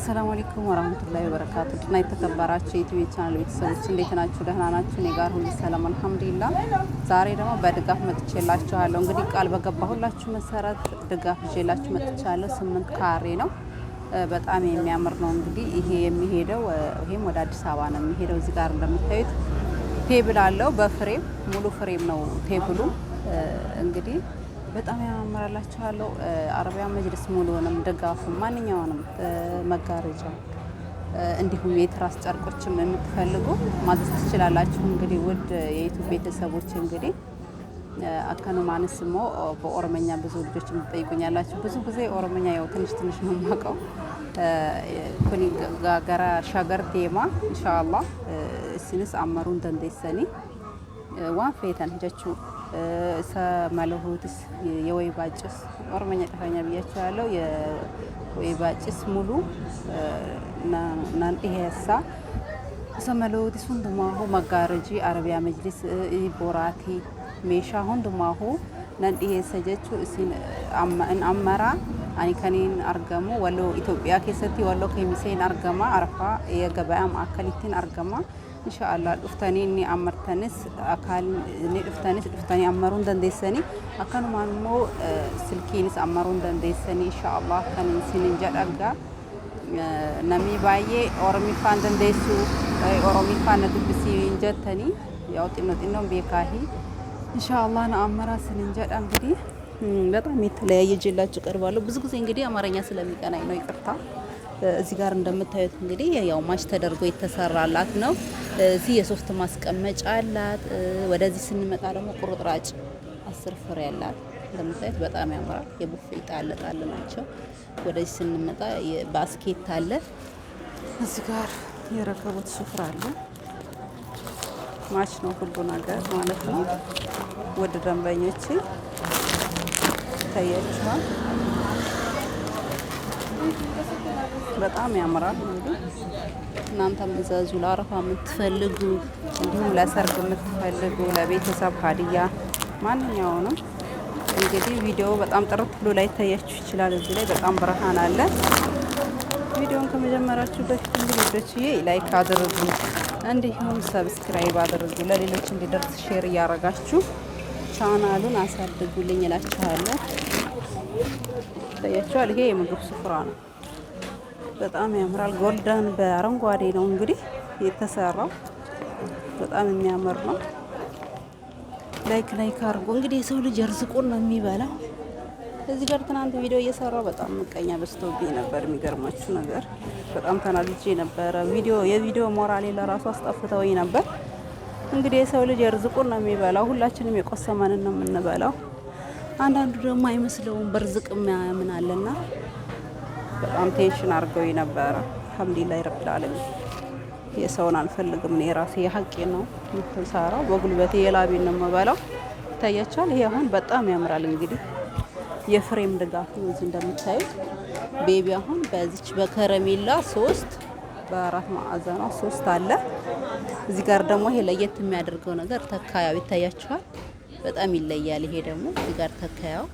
السلام عليكم ورحمة الله وبركاته. دنا የተከበራችሁ የዩቲዩብ ቻናል ቤተሰቦች እንዴት ናችሁ? ደህና ናችሁ? እኔ ጋር ሁሉ ሰላም አልሐምዱሊላህ። ዛሬ ደግሞ በድጋፍ መጥቼላችኋለሁ። እንግዲህ ቃል በገባሁላችሁ መሰረት ድጋፍ ይዤላችሁ መጥቻለሁ። 8 ካሬ ነው። በጣም የሚያምር ነው። እንግዲህ ይሄ የሚሄደው ይሄም ወደ አዲስ አበባ ነው የሚሄደው። እዚህ ጋር እንደምታዩት ቴብል አለው። በፍሬም ሙሉ ፍሬም ነው ቴብሉ። እንግዲህ በጣም ያማራላችኋለሁ። አረቢያ መጅልስ ሙሉንም ድጋፉ ማንኛውንም መጋረጃ እንዲሁም የትራስ ጨርቆችም የምትፈልጉ ማዘዝ ትችላላችሁ። እንግዲህ ውድ የዩቲዩብ ቤተሰቦች እንግዲህ አከኑ ማንስሞ በኦሮመኛ ብዙ ልጆች የምትጠይቁኛላችሁ። ብዙ ጊዜ ኦሮመኛ ያው ትንሽ ነው የማውቀው። ኩኒ ጋራ ሻገር ዴማ ኢንሻአላህ ሲንስ አመሩን ደንደሰኒ ዋን ፌተን ጀቹ ሰማለሁትስ የወይባ ጭስ ኦሮመኛ ጠፋኛ ብያችኋለሁ። የወይባ ጭስ ሙሉ ናን ይሄሳ ሰማለሁትስ ሁንዱማሁ መጋረጂ አረቢያ መጅሊስ ቦራቲ ሜሻ ሁንዱማሁ ናን ይሄሳ ጀቹ እሲን አመራ አኒ ከኒን አርገሙ ወሎ ኢትዮጵያ ከሰቲ ወሎ ከሚሴን አርገማ አረፋ የገበያ ማዕከሊቲን አርገማ ኢንሻአላህ ዱፍታኒ ኒ አመርተንስ አካል ኒ ዱፍታኒ አመሩን ደንደሰኒ አካኑ ማንሞ ስልኪንስ አመሩን ደንደሰኒ ኢንሻአላህ ከኒን ሲንጀዳጋ ነሚ ባዬ ኦሮሚፋን ደንደሱ ኦሮሚፋን ነድብሲ እንጀተኒ ያው ጢኖ ቤካሂ ኢንሻአላህ አመራ ሲንጀዳ እንግዲህ በጣም የተለያየ ጅላችሁ ቀርባለሁ። ብዙ ጊዜ እንግዲህ አማርኛ ስለሚቀናኝ ነው ይቅርታ። እዚህ ጋር እንደምታዩት እንግዲህ ያው ማች ተደርጎ የተሰራላት ነው። እዚህ የሶፍት ማስቀመጫ አላት። ወደዚህ ስንመጣ ደግሞ ቁርጥራጭ 10 ፍሬ አላት። እንደምታዩት በጣም ያምራል። የቡፌ ጣል ናቸው። ወደዚህ ስንመጣ ባስኬት አለ። እዚህ ጋር የረከቦት ስፍራ አለ። ማች ነው ሁሉ ነገር ማለት ነው። ወደ ደንበኞች ታያችኋል። በጣም ያምራል። እንግዲህ እናንተም እዘዙ። ለአረፋ የምትፈልጉ እንዲሁም ለሰርግ የምትፈልጉ ለቤተሰብ ሀዲያ ማንኛውንም እንግዲህ ቪዲዮ በጣም ጥርት ብሎ ላይ ታያችሁ ይችላል። እዚህ ላይ በጣም ብርሃን አለ። ቪዲዮውን ከመጀመራችሁ በፊት እንግዲህ ወደችዬ ላይክ አድርጉ፣ እንዲሁም ሰብስክራይብ አድርጉ። ለሌሎች እንዲደርስ ሼር እያረጋችሁ ቻናሉን አሳድጉልኝ እላችኋለሁ። ታያችኋል። ይሄ የምግብ ስፍራ ነው። በጣም ያምራል። ጎልደን በአረንጓዴ ነው እንግዲህ የተሰራው። በጣም የሚያምር ነው። ላይክ አድርጉ። እንግዲህ የሰው ልጅ እርዝቁን ነው የሚበላው። እዚህ ጋር ትናንት ቪዲዮ እየሰራው በጣም ምቀኛ በዝቶብኝ ነበር። የሚገርማችሁ ነገር በጣም ተናድጄ ነበረ። የቪዲዮ ሞራሌ ለራሱ አስጠፍተውኝ ነበር። እንግዲህ የሰው ልጅ እርዝቁን ነው የሚበላው። ሁላችንም የቆሰመንን ነው የምንበላው። አንዳንዱ ደግሞ አይመስለውም በርዝቅ ምን አለና በጣም ቴንሽን አድርገው ነበረ። አልሐምዱሊላህ ረብል ዓለሚን። የሰውን አልፈልግም ነው የራሴ የሐቄ ነው የምትሰራው። በጉልበቴ የላቤን ነው የምበላው። ይታያችኋል። ይሄ አሁን በጣም ያምራል። እንግዲህ የፍሬም ድጋፍ ነው። እዚህ እንደምታዩት ቤቢ አሁን በዚች በከረሜላ 3 በአራት ማዕዘኗ 3 አለ። እዚህ ጋር ደግሞ ይሄ ለየት የሚያደርገው ነገር ተካያው ይታያችኋል። በጣም ይለያል። ይሄ ደግሞ እዚህ ጋር ተካያው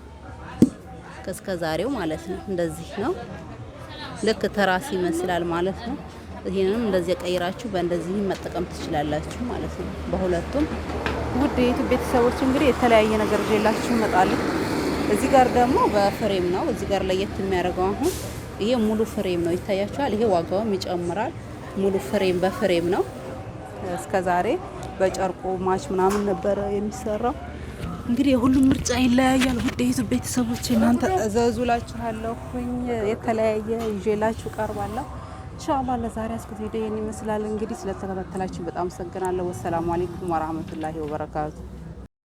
ከስከ ዛሬው ማለት ነው እንደዚህ ነው። ልክ ተራስ ይመስላል ማለት ነው። ይሄንንም እንደዚህ ቀይራችሁ በእንደዚህ መጠቀም ትችላላችሁ ማለት ነው። በሁለቱም ውድ የዩቲዩብ ቤተሰቦች እንግዲህ የተለያየ ነገር ይዤላችሁ እመጣለሁ። እዚህ ጋር ደግሞ በፍሬም ነው። እዚህ ጋር ለየት የሚያደርገው አሁን ይሄ ሙሉ ፍሬም ነው። ይታያችኋል። ይሄ ዋጋውም ይጨምራል። ሙሉ ፍሬም በፍሬም ነው። እስከዛሬ በጨርቁ ማች ምናምን ነበረ የሚሰራው። እንግዲህ የሁሉም ምርጫ ይለያያል። ውድ የዩቲዩብ ቤተሰቦች እናንተ እዘዙላችኋለሁ። የተለያየ ይዤላችሁ ቀርባለሁ ኢንሻአላህ። ለዛሬ አስኩት ቪዲዮ ይመስላል። እንግዲህ ስለተከታተላችሁ በጣም አመሰግናለሁ። ወሰላሙ አለይኩም ወራህመቱላሂ ወበረካቱ።